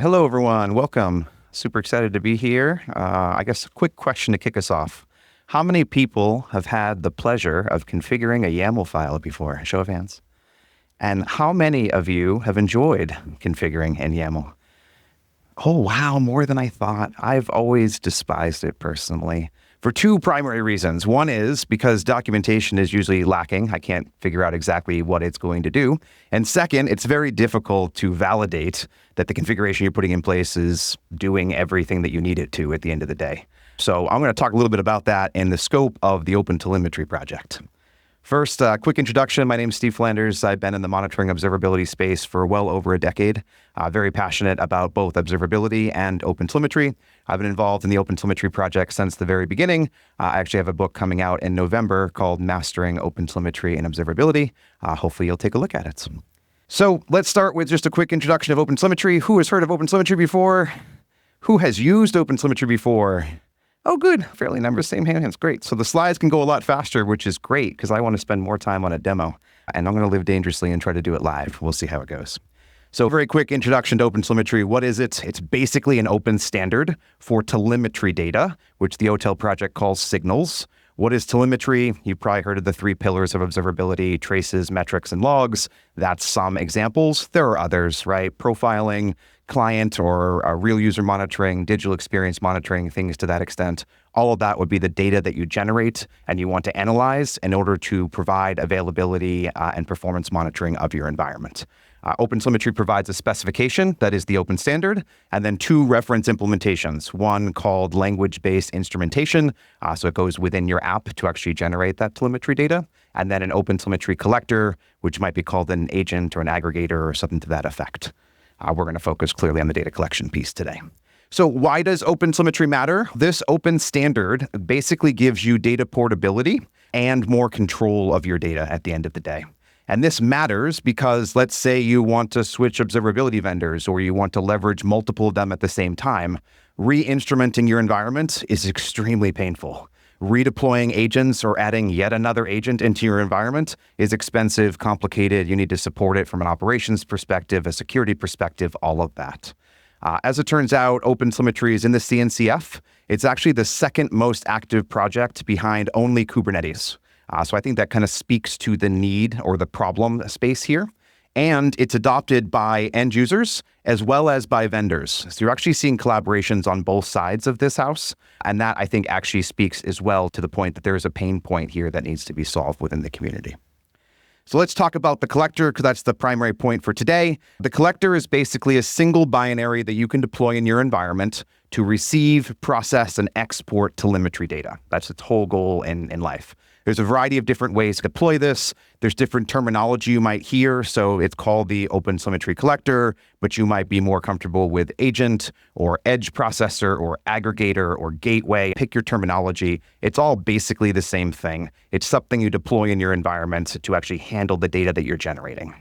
Hello, everyone. Welcome. Super excited to be here. I guess a quick question to kick us off. How many people have had the pleasure of configuring a YAML file before? Show of hands. And how many of you have enjoyed configuring in YAML? Oh, wow, more than I thought. I've always despised it personally for two primary reasons. One is because documentation is usually lacking. I can't figure out exactly what it's going to do. And second, it's very difficult to validate that the configuration you're putting in place is doing everything that you need it to at the end of the day. So I'm going to talk a little bit about that in the scope of the OpenTelemetry project. First, quick introduction. My name is Steve Flanders. I've been in the monitoring observability space for well over a decade. Very passionate about both observability and OpenTelemetry. I've been involved in the OpenTelemetry project since the very beginning. I actually have a book coming out in November called Mastering OpenTelemetry and Observability. Hopefully you'll take a look at it. So let's start with just a quick introduction of OpenTelemetry. Who has heard of OpenTelemetry before? Who has used OpenTelemetry before? Oh, good. Fairly numbers, same hands. Great. So the slides can go a lot faster, which is great because I want to spend more time on a demo. And I'm going to live dangerously and try to do it live. We'll see how it goes. So very quick introduction to OpenTelemetry. What is it? It's basically an open standard for telemetry data, which the OTel project calls signals. What is telemetry? You've probably heard of the three pillars of observability: traces, metrics, and logs. That's some examples. There are others, right? Profiling, client or real user monitoring, digital experience monitoring, things to that extent. All of that would be the data that you generate and you want to analyze in order to provide availability and performance monitoring of your environment. OpenTelemetry provides a specification that is the open standard, and then two reference implementations, one called language-based instrumentation, so it goes within your app to actually generate that telemetry data, and then an OpenTelemetry collector, which might be called an agent or an aggregator or something to that effect. We're going to focus clearly on the data collection piece today. So why does OpenTelemetry matter? This open standard basically gives you data portability and more control of your data at the end of the day. And this matters because let's say you want to switch observability vendors or you want to leverage multiple of them at the same time. Re-instrumenting your environment is extremely painful. Redeploying agents or adding yet another agent into your environment is expensive, complicated. You need to support it from an operations perspective, a security perspective, all of that. As it turns out, OpenTelemetry is in the CNCF. It's actually the second most active project behind only Kubernetes. So I think that kind of speaks to the need or the problem space here. And it's adopted by end users as well as by vendors. So you're actually seeing collaborations on both sides of this house. And that, I think, actually speaks as well to the point that there is a pain point here that needs to be solved within the community. So let's talk about the collector, because that's the primary point for today. The collector is basically a single binary that you can deploy in your environment to receive, process, and export telemetry data. That's its whole goal in life. There's a variety of different ways to deploy this. There's different terminology you might hear. So it's called the OpenTelemetry collector, but you might be more comfortable with agent or edge processor or aggregator or gateway. Pick your terminology. It's all basically the same thing. It's something you deploy in your environment to actually handle the data that you're generating.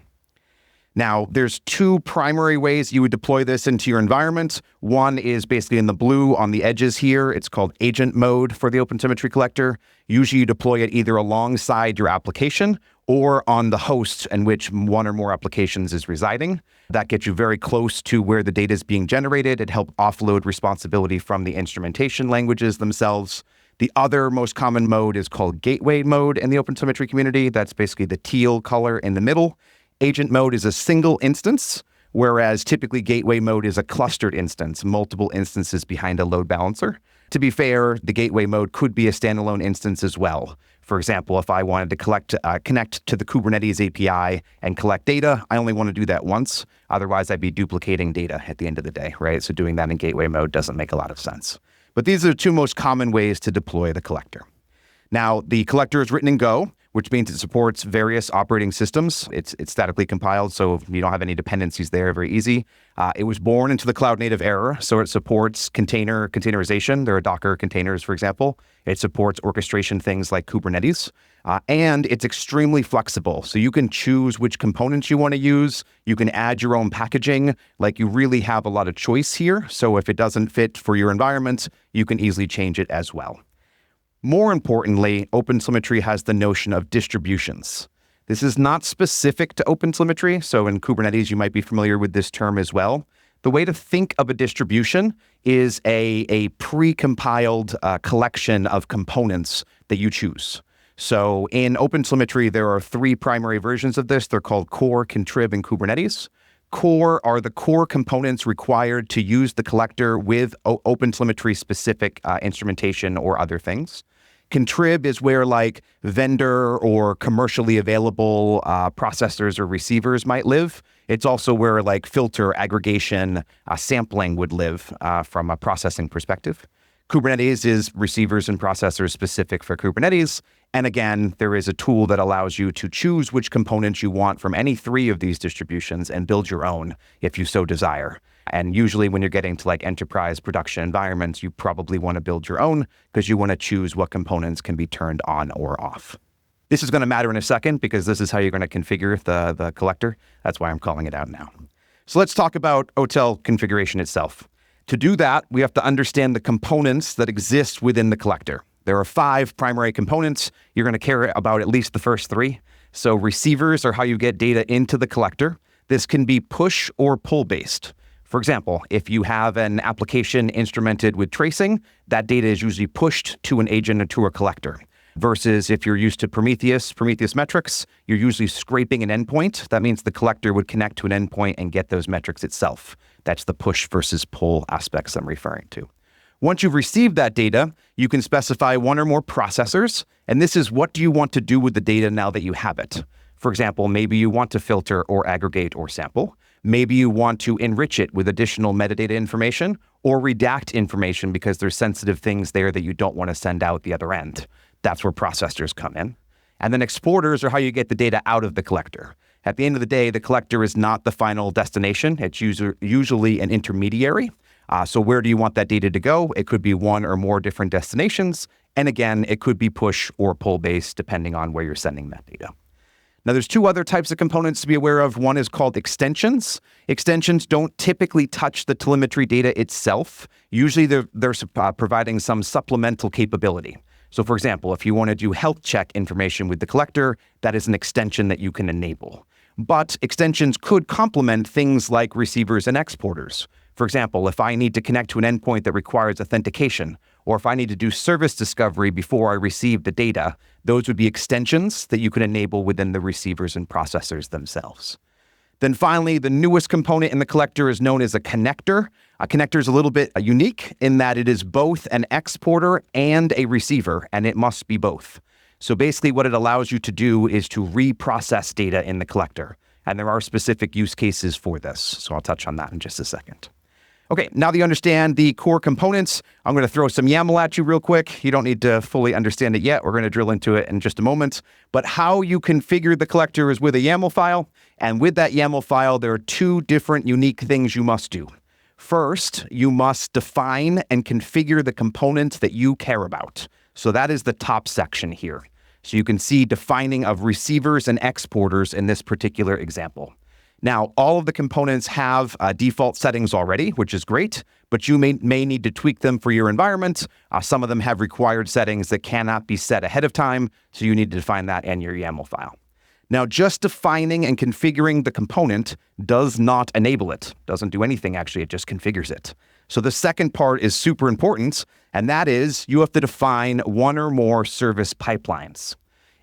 Now, there's two primary ways you would deploy this into your environment. One is basically in the blue on the edges here. It's called agent mode for the OpenTelemetry collector. Usually you deploy it either alongside your application or on the host in which one or more applications is residing. That gets you very close to where the data is being generated. It helps offload responsibility from the instrumentation languages themselves. The other most common mode is called gateway mode in the OpenTelemetry community. That's basically the teal color in the middle. Agent mode is a single instance, whereas typically gateway mode is a clustered instance, multiple instances behind a load balancer. To be fair, the gateway mode could be a standalone instance as well. For example, if I wanted to connect to the Kubernetes API and collect data, I only want to do that once. Otherwise, I'd be duplicating data at the end of the day, right? So doing that in gateway mode doesn't make a lot of sense. But these are the two most common ways to deploy the collector. Now, the collector is written in Go, which means it supports various operating systems. It's statically compiled, so you don't have any dependencies there, very easy. It was born into the cloud native era, so it supports containerization. There are Docker containers, for example. It supports orchestration things like Kubernetes, and it's extremely flexible. So you can choose which components you want to use. You can add your own packaging. Like, you really have a lot of choice here. So if it doesn't fit for your environment, you can easily change it as well. More importantly, OpenTelemetry has the notion of distributions. This is not specific to OpenTelemetry, so in Kubernetes, you might be familiar with this term as well. The way to think of a distribution is a pre-compiled collection of components that you choose. So in OpenTelemetry, there are 3 primary versions of this. They're called core, contrib, and Kubernetes. Core are the core components required to use the collector with OpenTelemetry specific instrumentation or other things. Contrib is where like vendor or commercially available processors or receivers might live. It's also where like filter, aggregation, sampling would live from a processing perspective. Kubernetes is receivers and processors specific for Kubernetes. And again, there is a tool that allows you to choose which components you want from any 3 of these distributions and build your own if you so desire. And usually when you're getting to like enterprise production environments, you probably want to build your own because you want to choose what components can be turned on or off. This is going to matter in a second because this is how you're going to configure the collector. That's why I'm calling it out now. So let's talk about OTel configuration itself. To do that, we have to understand the components that exist within the collector. There are 5 primary components. You're going to care about at least the first 3. So receivers are how you get data into the collector. This can be push or pull based. For example, if you have an application instrumented with tracing, that data is usually pushed to an agent or to a collector. Versus if you're used to Prometheus metrics, you're usually scraping an endpoint. That means the collector would connect to an endpoint and get those metrics itself. That's the push versus pull aspects I'm referring to. Once you've received that data, you can specify 1 or more processors, and this is what do you want to do with the data now that you have it. For example, maybe you want to filter or aggregate or sample. Maybe you want to enrich it with additional metadata information or redact information because there's sensitive things there that you don't want to send out the other end. That's where processors come in. And then exporters are how you get the data out of the collector. At the end of the day, the collector is not the final destination. It's usually an intermediary. So where do you want that data to go? It could be 1 or more different destinations. And again, it could be push or pull based depending on where you're sending that data. Now, there's 2 other types of components to be aware of. One is called extensions. Extensions don't typically touch the telemetry data itself. Usually they're providing some supplemental capability. So for example, if you want to do health check information with the collector, that is an extension that you can enable. But extensions could complement things like receivers and exporters. For example, if I need to connect to an endpoint that requires authentication, or if I need to do service discovery before I receive the data, those would be extensions that you can enable within the receivers and processors themselves. Then finally, the newest component in the collector is known as a connector. A connector is a little bit unique in that it is both an exporter and a receiver, and it must be both. So basically what it allows you to do is to reprocess data in the collector. And there are specific use cases for this. So I'll touch on that in just a second. Okay, now that you understand the core components, I'm going to throw some YAML at you real quick. You don't need to fully understand it yet. We're going to drill into it in just a moment. But how you configure the collector is with a YAML file. And with that YAML file, there are 2 different unique things you must do. First, you must define and configure the components that you care about. So that is the top section here. So you can see defining of receivers and exporters in this particular example. Now, all of the components have default settings already, which is great, but you may need to tweak them for your environment. Some of them have required settings that cannot be set ahead of time, so you need to define that in your YAML file. Now, just defining and configuring the component does not enable it. Doesn't do anything, actually. It just configures it. So the second part is super important, and that is you have to define 1 or more service pipelines.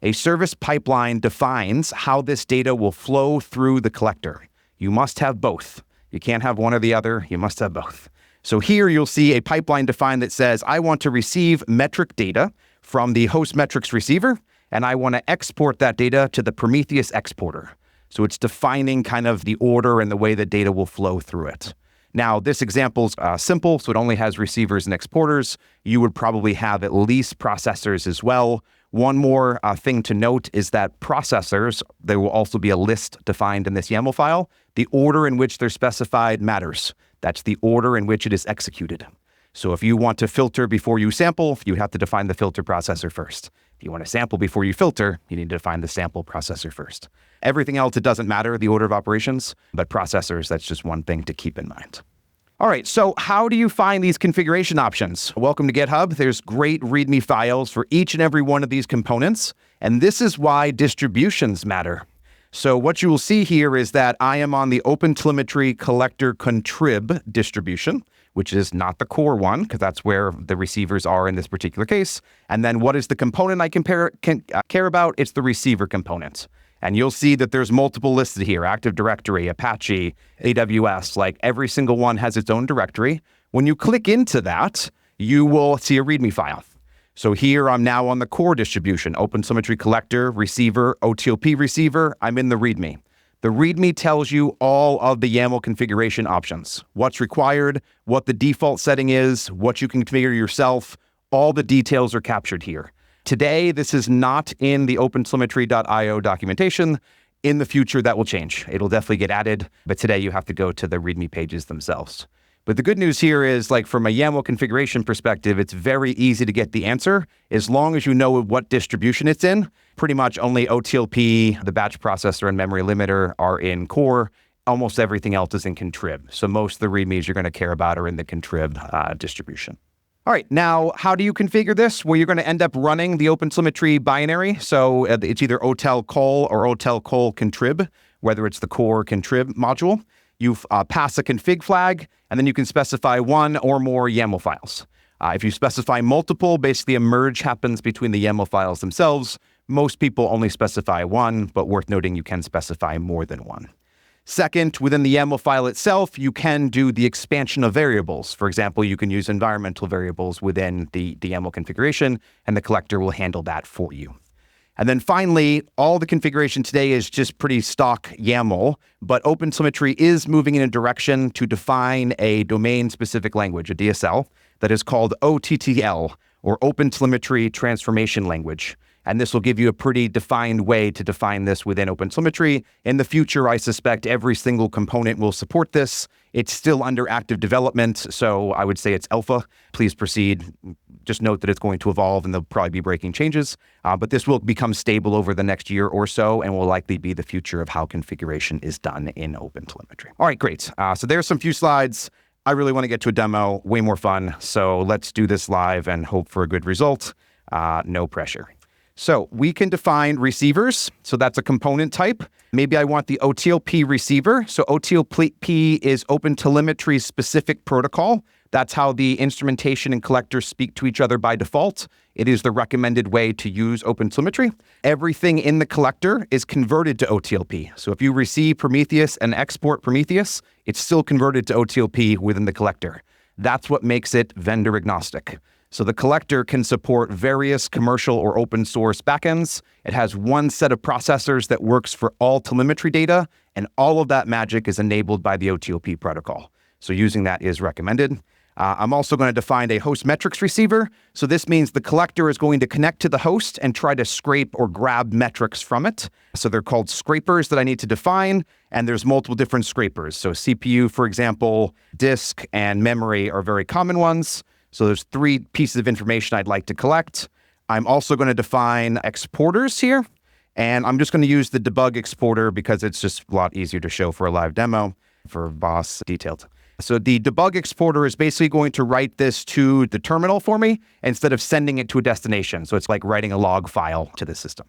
A service pipeline defines how this data will flow through the collector. You must have both. You can't have one or the other. You must have both. So here you'll see a pipeline defined that says, I want to receive metric data from the host metrics receiver, and I want to export that data to the Prometheus exporter. So it's defining kind of the order and the way the data will flow through it. Now, this example's simple, so it only has receivers and exporters. You would probably have at least processors as well. One more thing to note is that processors, there will also be a list defined in this YAML file. The order in which they're specified matters. That's the order in which it is executed. So if you want to filter before you sample, you have to define the filter processor first. If you want to sample before you filter, you need to define the sample processor first. Everything else, it doesn't matter, the order of operations, but processors, that's just one thing to keep in mind. All right, so how do you find these configuration options? Welcome to GitHub. There's great README files for each and every one of these components, and this is why distributions matter. So what you will see here is that I am on the OpenTelemetry collector contrib distribution, which is not the core one, because that's where the receivers are in this particular case. And then what is the component I care about? It's the receiver component. And you'll see that there's multiple listed here: Active Directory, Apache, AWS, like every single one has its own directory. When you click into that, you will see a README file. So here I'm now on the core distribution, OpenTelemetry collector, receiver, OTLP receiver. I'm in the README. The README tells you all of the YAML configuration options, what's required, what the default setting is, what you can configure yourself. All the details are captured here. Today, this is not in the OpenTelemetry.io documentation. In the future, that will change. It'll definitely get added, but today you have to go to the README pages themselves. But the good news here is, like, from a YAML configuration perspective, it's very easy to get the answer as long as you know what distribution it's in. Pretty much only OTLP, the batch processor, and memory limiter are in core. Almost everything else is in contrib. So most of the READMEs you're going to care about are in the contrib distribution. All right, now, how do you configure this? Well, you're going to end up running the OpenTelemetry binary. So it's either otel-col or otel-col-contrib, whether it's the core contrib module. You pass a config flag, and then you can specify one or more YAML files. If you specify multiple, basically a merge happens between the YAML files themselves. Most people only specify one, but worth noting you can specify more than one. Second, within the YAML file itself, you can do the expansion of variables. For example, you can use environmental variables within the YAML configuration, and the collector will handle that for you. And then finally, all the configuration today is just pretty stock YAML, but OpenTelemetry is moving in a direction to define a domain-specific language, a DSL, that is called OTTL, or OpenTelemetry Transformation Language. And this will give you a pretty defined way to define this within OpenTelemetry. In the future, I suspect every single component will support this. It's still under active development, so I would say it's alpha. Please proceed. Just note that it's going to evolve and there'll probably be breaking changes. But this will become stable over the next year or so and will likely be the future of how configuration is done in OpenTelemetry. All right, great. So there's some few slides. I really want to get to a demo, way more fun. So let's do this live and hope for a good result. No pressure. So we can define receivers. So that's a component type. Maybe I want the OTLP receiver. So OTLP is OpenTelemetry's specific protocol. That's how the instrumentation and collectors speak to each other by default. It is the recommended way to use OpenTelemetry. Everything in the collector is converted to OTLP. So if you receive Prometheus and export Prometheus, it's still converted to OTLP within the collector. That's what makes it vendor agnostic. So the collector can support various commercial or open source backends. It has one set of processors that works for all telemetry data, and all of that magic is enabled by the OTLP protocol. So using that is recommended. I'm also going to define a host metrics receiver. So this means the collector is going to connect to the host and try to scrape or grab metrics from it. So they're called scrapers that I need to define, and there's multiple different scrapers. So CPU, for example, disk, and memory are very common ones. So there's 3 pieces of information I'd like to collect. I'm also going to define exporters here, and I'm just going to use the debug exporter because it's just a lot easier to show for a live demo for boss detailed. So the debug exporter is basically going to write this to the terminal for me instead of sending it to a destination. So it's like writing a log file to the system.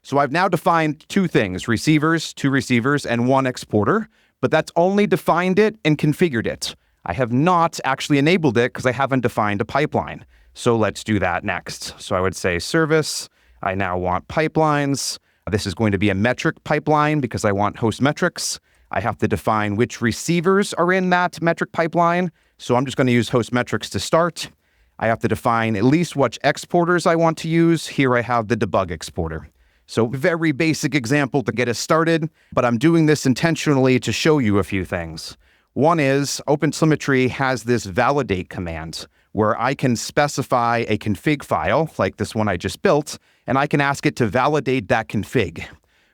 So I've now defined 2 things, receivers, 2 receivers, and 1 exporter, but that's only defined it and configured it. I have not actually enabled it because I haven't defined a pipeline. So let's do that next. So I would say service. I now want pipelines. This is going to be a metric pipeline because I want host metrics. I have to define which receivers are in that metric pipeline. So I'm just going to use host metrics to start. I have to define at least which exporters I want to use. Here I have the debug exporter. So very basic example to get us started, but I'm doing this intentionally to show you a few things. One is OpenTelemetry has this validate command where I can specify a config file like this one I just built, and I can ask it to validate that config.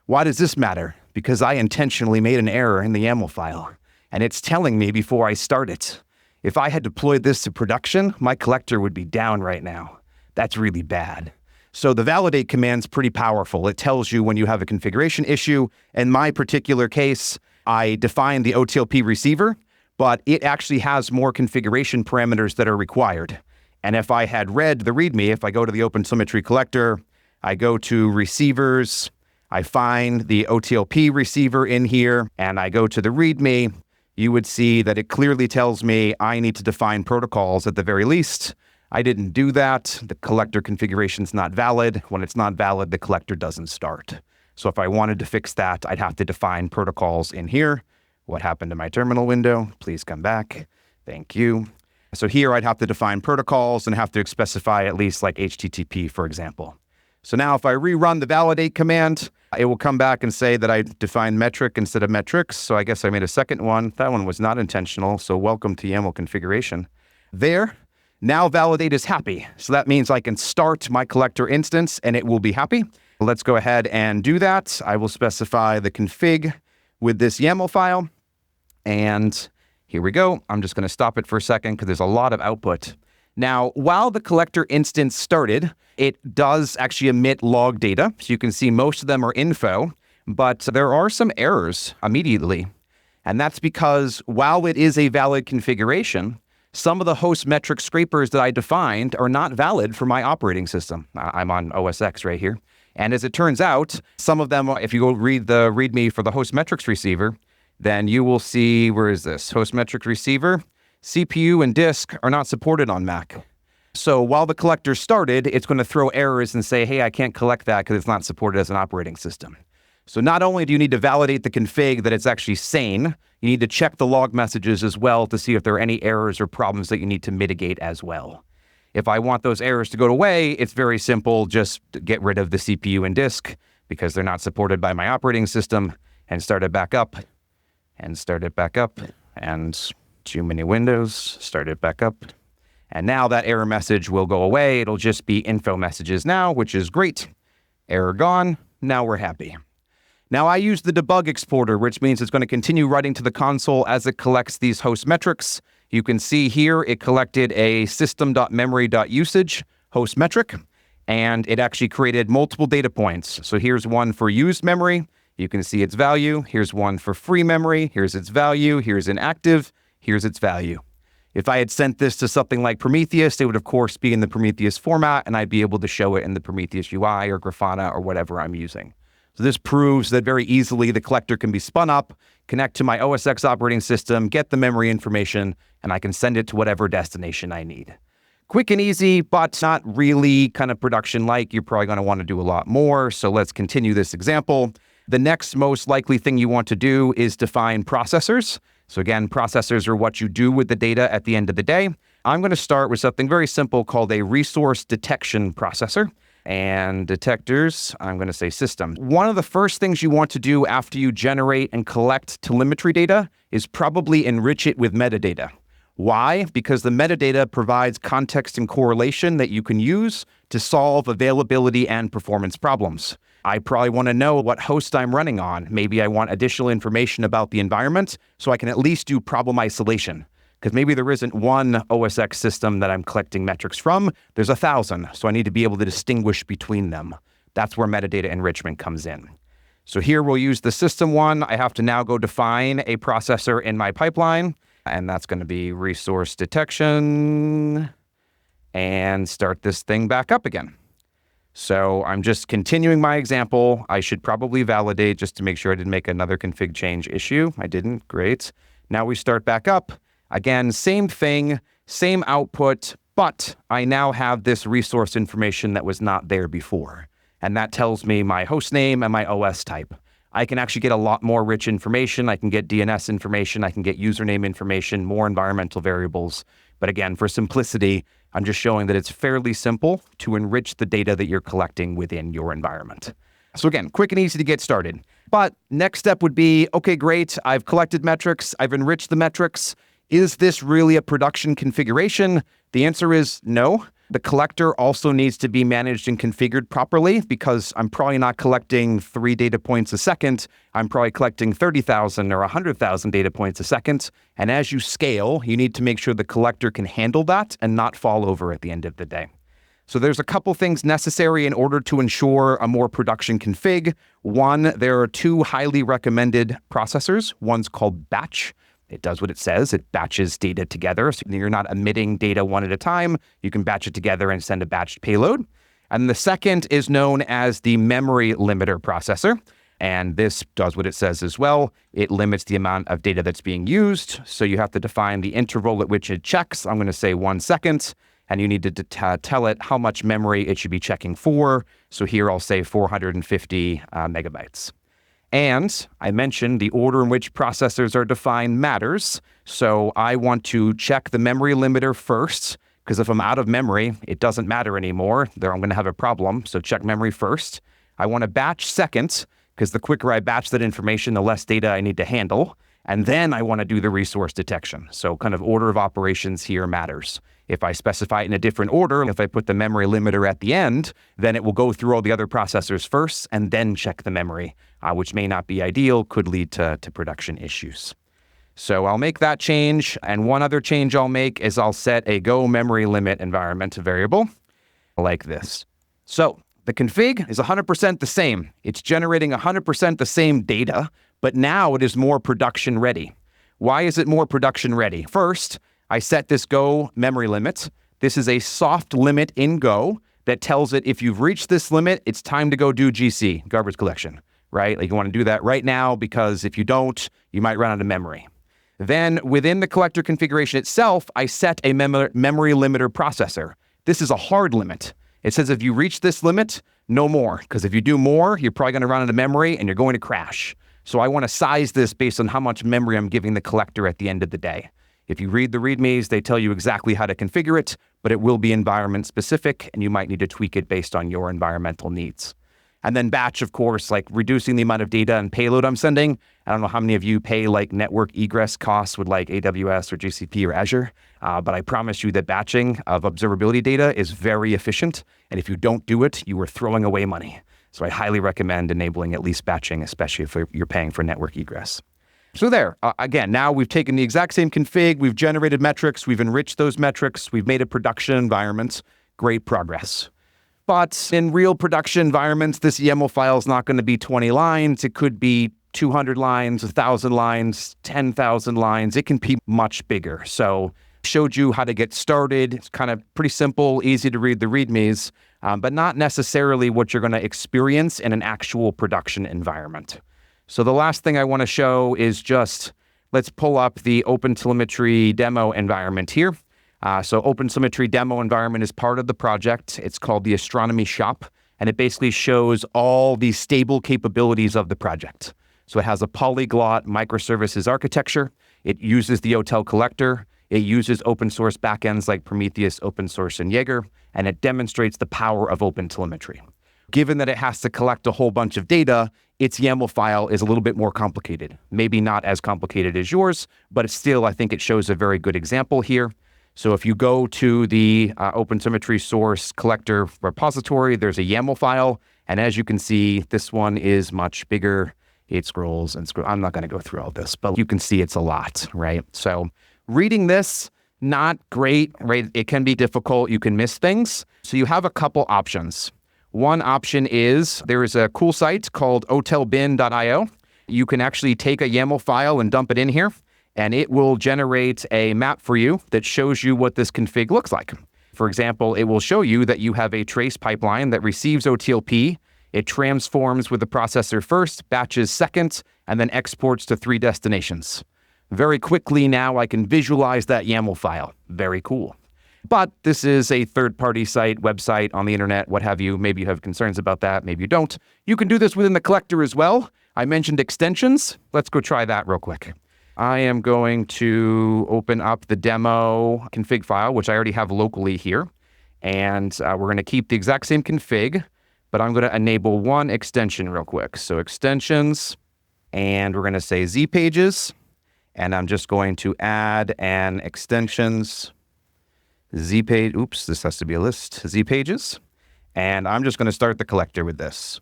Why does this matter? Because I intentionally made an error in the YAML file, and it's telling me before I start it. If I had deployed this to production, my collector would be down right now. That's really bad. So the validate command's pretty powerful. It tells you when you have a configuration issue. In my particular case, I defined the OTLP receiver, but it actually has more configuration parameters that are required. And if I had read the README, if I go to the OpenTelemetry collector, I go to receivers, I find the OTLP receiver in here, and I go to the README, you would see that it clearly tells me I need to define protocols at the very least. I didn't do that. The collector configuration is not valid. When it's not valid, the collector doesn't start. So if I wanted to fix that, I'd have to define protocols in here. What happened to my terminal window? Please come back. Thank you. So here I'd have to define protocols and have to specify at least like HTTP, for example. So now if I rerun the validate command, it will come back and say that I defined metric instead of metrics. So I guess I made a second one. That one was not intentional. So welcome to YAML configuration. There, now validate is happy. So that means I can start my collector instance and it will be happy. Let's go ahead and do that. I will specify the config with this YAML file. And here we go. I'm just going to stop it for a second because there's a lot of output. Now, while the collector instance started, it does actually emit log data. So you can see most of them are info, but there are some errors immediately. And that's because while it is a valid configuration, some of the host metric scrapers that I defined are not valid for my operating system. I'm on OS X right here. And as it turns out, some of them, if you go read the README for the host metrics receiver, then you will see, where is this? Host metrics receiver. CPU and disk are not supported on Mac. So while the collector started, it's going to throw errors and say, hey, I can't collect that because it's not supported as an operating system. So not only do you need to validate the config that it's actually sane, you need to check the log messages as well to see if there are any errors or problems that you need to mitigate as well. If I want those errors to go away, it's very simple. Just get rid of the CPU and disk because they're not supported by my operating system and start it back up and start it back up and too many windows, start it back up. And now that error message will go away. It'll just be info messages now, which is great. Error gone. Now we're happy. Now I use the debug exporter, which means it's going to continue writing to the console as it collects these host metrics. You can see here it collected a system.memory.usage host metric, and it actually created multiple data points. So here's one for used memory. You can see its value. Here's one for free memory. Here's its value. Here's inactive. Here's its value. If I had sent this to something like Prometheus, it would of course be in the Prometheus format, and I'd be able to show it in the Prometheus UI or Grafana or whatever I'm using. So this proves that very easily the collector can be spun up, connect to my OS X operating system, get the memory information, and I can send it to whatever destination I need. Quick and easy, but not really kind of production-like. You're probably going to want to do a lot more. So let's continue this example. The next most likely thing you want to do is define processors. So again, processors are what you do with the data at the end of the day. I'm going to start with something very simple called a resource detection processor. And detectors, I'm going to say system. One of the first things you want to do after you generate and collect telemetry data is probably enrich it with metadata. Why? Because the metadata provides context and correlation that you can use to solve availability and performance problems. I probably want to know what host I'm running on. Maybe I want additional information about the environment so I can at least do problem isolation. Because maybe there isn't one OS X system that I'm collecting metrics from. There's 1,000, so I need to be able to distinguish between them. That's where metadata enrichment comes in. So here we'll use the system one. I have to now go define a processor in my pipeline, and that's going to be resource detection, and start this thing back up again. So I'm just continuing my example. I should probably validate just to make sure I didn't make another config change issue. I didn't. Great. Now we start back up. Again, same thing, same output, but I now have this resource information that was not there before. And that tells me my host name and my OS type. I can actually get a lot more rich information. I can get DNS information. I can get username information, more environmental variables. But again, for simplicity, I'm just showing that it's fairly simple to enrich the data that you're collecting within your environment. So again, quick and easy to get started. But next step would be, okay, great. I've collected metrics. I've enriched the metrics. Is this really a production configuration? The answer is no. The collector also needs to be managed and configured properly because I'm probably not collecting 3 data points a second. I'm probably collecting 30,000 or 100,000 data points a second. And as you scale, you need to make sure the collector can handle that and not fall over at the end of the day. So there's a couple things necessary in order to ensure a more production config. One, there are 2 highly recommended processors. One's called batch. It does what it says. It batches data together. So you're not emitting data one at a time. You can batch it together and send a batched payload. And the second is known as the memory limiter processor. And this does what it says as well. It limits the amount of data that's being used. So you have to define the interval at which it checks. I'm going to say 1 second. And you need to tell it how much memory it should be checking for. So here I'll say 450 megabytes. And I mentioned the order in which processors are defined matters. So I want to check the memory limiter first, because if I'm out of memory, it doesn't matter anymore. There I'm going to have a problem. So check memory first. I want to batch second, because the quicker I batch that information, the less data I need to handle. And then I want to do the resource detection. So kind of order of operations here matters. If I specify it in a different order, if I put the memory limiter at the end, then it will go through all the other processors first and then check the memory, which may not be ideal, could lead to production issues. So I'll make that change. And one other change I'll make is I'll set a go memory limit environment variable like this. So the config is 100% the same. It's generating 100% the same data, but now it is more production ready. Why is it more production ready? First, I set this Go memory limit. This is a soft limit in Go that tells it if you've reached this limit, it's time to go do GC, garbage collection, right? Like you want to do that right now because if you don't, you might run out of memory. Then within the collector configuration itself, I set a memory limiter processor. This is a hard limit. It says if you reach this limit, no more, because if you do more, you're probably going to run out of memory and you're going to crash. So I want to size this based on how much memory I'm giving the collector at the end of the day. If you read the READMEs, they tell you exactly how to configure it, but it will be environment specific, and you might need to tweak it based on your environmental needs. And then batch, of course, like reducing the amount of data and payload I'm sending. I don't know how many of you pay like network egress costs with like AWS or GCP or Azure, but I promise you that batching of observability data is very efficient. And if you don't do it, you are throwing away money. So I highly recommend enabling at least batching, especially if you're paying for network egress. So there, again, now we've taken the exact same config, we've generated metrics, we've enriched those metrics, we've made a production environment. Great progress. But in real production environments, this YAML file is not going to be 20 lines. It could be 200 lines, 1,000 lines, 10,000 lines. It can be much bigger. So showed you how to get started. It's kind of pretty simple, easy to read the READMEs, but not necessarily what you're going to experience in an actual production environment. So the last thing I want to show is just, let's pull up the OpenTelemetry demo environment here. So OpenTelemetry demo environment is part of the project. It's called the Astronomy Shop, and it basically shows all the stable capabilities of the project. So it has a polyglot microservices architecture. It uses the OTel collector. It uses open source backends like Prometheus, open source, and Jaeger, and it demonstrates the power of OpenTelemetry. Given that it has to collect a whole bunch of data, its YAML file is a little bit more complicated. Maybe not as complicated as yours, but it's still, I think it shows a very good example here. So if you go to the OpenTelemetry source collector repository, there's a YAML file. And as you can see, this one is much bigger. It scrolls and scrolls. I'm not going to go through all this, but you can see it's a lot, right? So reading this, not great, right? It can be difficult. You can miss things. So you have a couple options. One option is there is a cool site called otelbin.io. You can actually take a YAML file and dump it in here, and it will generate a map for you that shows you what this config looks like. For example, it will show you that you have a trace pipeline that receives OTLP. It transforms with the processor first, batches second, and then exports to 3 destinations. Very quickly now I can visualize that YAML file. Very cool. But this is a third-party site, website on the internet, what have you. Maybe you have concerns about that. Maybe you don't. You can do this within the collector as well. I mentioned extensions. Let's go try that real quick. I am going to open up the demo config file, which I already have locally here. And we're going to keep the exact same config, but I'm going to enable one extension real quick. So extensions, and we're going to say zpages. And I'm just going to add an extensions zpage. Oops, this has to be a list. Zpages. And I'm just going to start the collector with this.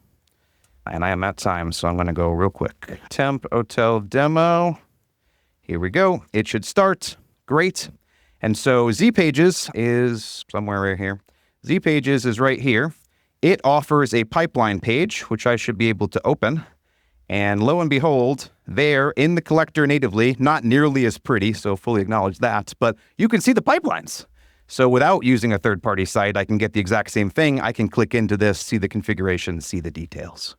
And I am at time, so I'm going to go real quick. Temp OTel demo. Here we go. It should start. Great. And so zpages is somewhere right here. Zpages is right here. It offers a pipeline page, which I should be able to open. And lo and behold, there in the collector natively, not nearly as pretty, so fully acknowledge that, but you can see the pipelines. So without using a third-party site, I can get the exact same thing. I can click into this, see the configuration, see the details.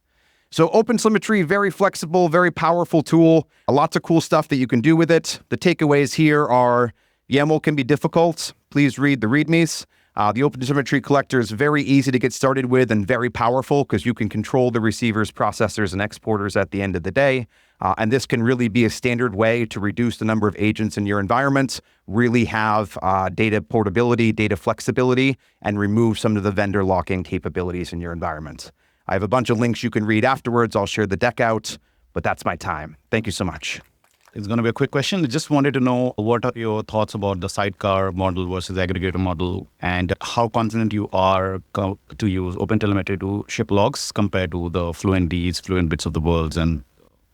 So OpenTelemetry, very flexible, very powerful tool. Lots of cool stuff that you can do with it. The takeaways here are YAML can be difficult. Please read the READMEs. The OpenTelemetry collector is very easy to get started with and very powerful because you can control the receivers, processors, and exporters at the end of the day. And this can really be a standard way to reduce the number of agents in your environment, really have data portability, data flexibility, and remove some of the vendor locking capabilities in your environment. I have a bunch of links you can read afterwards. I'll share the deck out, but that's my time. Thank you so much. It's going to be a quick question. I just wanted to know what are your thoughts about the sidecar model versus aggregator model, and how confident you are to use OpenTelemetry to ship logs compared to the Fluent Ds, Fluent Bits of the worlds, and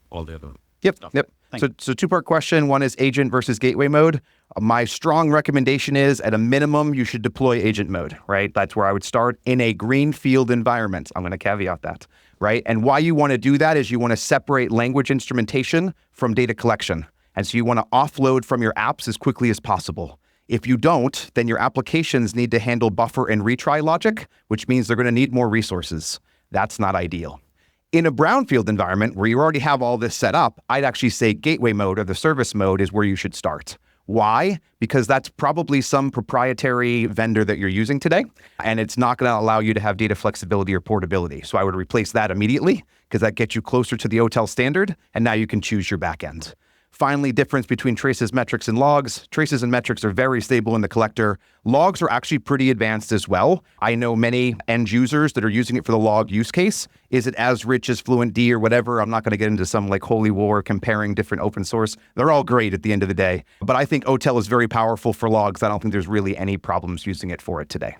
all the other stuff. Yep. So two-part question. One is agent versus gateway mode. My strong recommendation is, at a minimum, you should deploy agent mode, right? That's where I would start in a greenfield environment. I'm going to caveat that, right? And why you want to do that is you want to separate language instrumentation from data collection. And so you want to offload from your apps as quickly as possible. If you don't, then your applications need to handle buffer and retry logic, which means they're going to need more resources. That's not ideal. In a brownfield environment where you already have all this set up, I'd actually say gateway mode or the service mode is where you should start. Why? Because that's probably some proprietary vendor that you're using today, and it's not going to allow you to have data flexibility or portability. So I would replace that immediately because that gets you closer to the OTel standard, and now you can choose your backend. Finally, difference between traces, metrics, and logs. Traces and metrics are very stable in the collector. Logs are actually pretty advanced as well. I know many end users that are using it for the log use case. Is it as rich as Fluent D or whatever? I'm not going to get into some like holy war comparing different open source. They're all great at the end of the day. But I think OTel is very powerful for logs. I don't think there's really any problems using it for it today.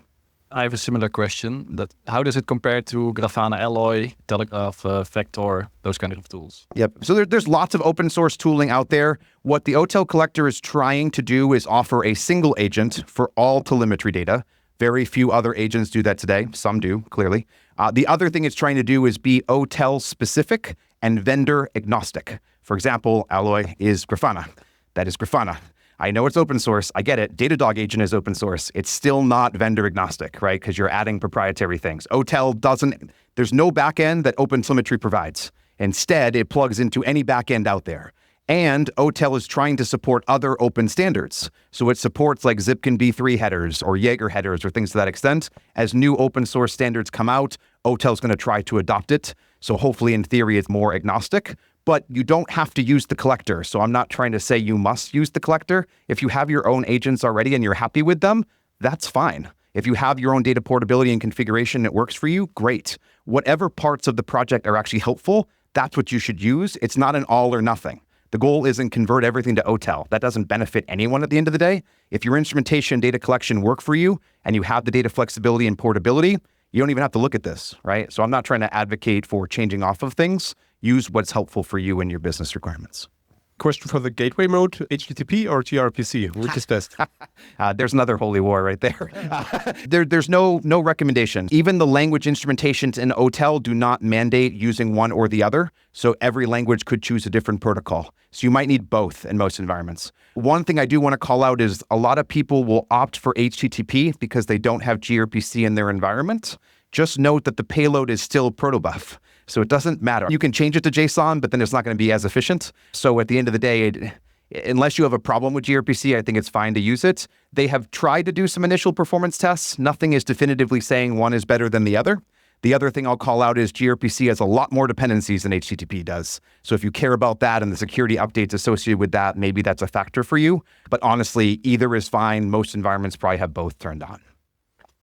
I have a similar question. How does it compare to Grafana Alloy, Telegraph, Vector, those kind of tools? Yep. So there's lots of open source tooling out there. What the OTel collector is trying to do is offer a single agent for all telemetry data. Very few other agents do that today. Some do, clearly. The other thing it's trying to do is be OTel specific and vendor agnostic. For example, Alloy is Grafana. That is Grafana. I know it's open source. I get it. Datadog agent is open source. It's still not vendor agnostic, right? Because you're adding proprietary things. OTel doesn't, there's no backend that OpenTelemetry provides. Instead, it plugs into any backend out there. And OTel is trying to support other open standards. So it supports like Zipkin B3 headers or Jaeger headers or things to that extent. As new open source standards come out, OTel is going to try to adopt it. So hopefully in theory, it's more agnostic. But you don't have to use the collector. So I'm not trying to say you must use the collector. If you have your own agents already and you're happy with them, that's fine. If you have your own data portability and configuration that works for you, great. Whatever parts of the project are actually helpful, that's what you should use. It's not an all or nothing. The goal isn't convert everything to OTel. That doesn't benefit anyone at the end of the day. If your instrumentation and data collection work for you and you have the data flexibility and portability, you don't even have to look at this, right? So I'm not trying to advocate for changing off of things. Use what's helpful for you and your business requirements. Question for the gateway mode, HTTP or gRPC? Which is best? There's another holy war right there. There's no recommendation. Even the language instrumentations in OTel do not mandate using one or the other. So every language could choose a different protocol. So you might need both in most environments. One thing I do want to call out is a lot of people will opt for HTTP because they don't have gRPC in their environment. Just note that the payload is still protobuf. So it doesn't matter. You can change it to JSON, but then it's not going to be as efficient. So at the end of the day, unless you have a problem with gRPC, I think it's fine to use it. They have tried to do some initial performance tests. Nothing is definitively saying one is better than the other. The other thing I'll call out is gRPC has a lot more dependencies than HTTP does. So if you care about that and the security updates associated with that, maybe that's a factor for you. But honestly, either is fine. Most environments probably have both turned on.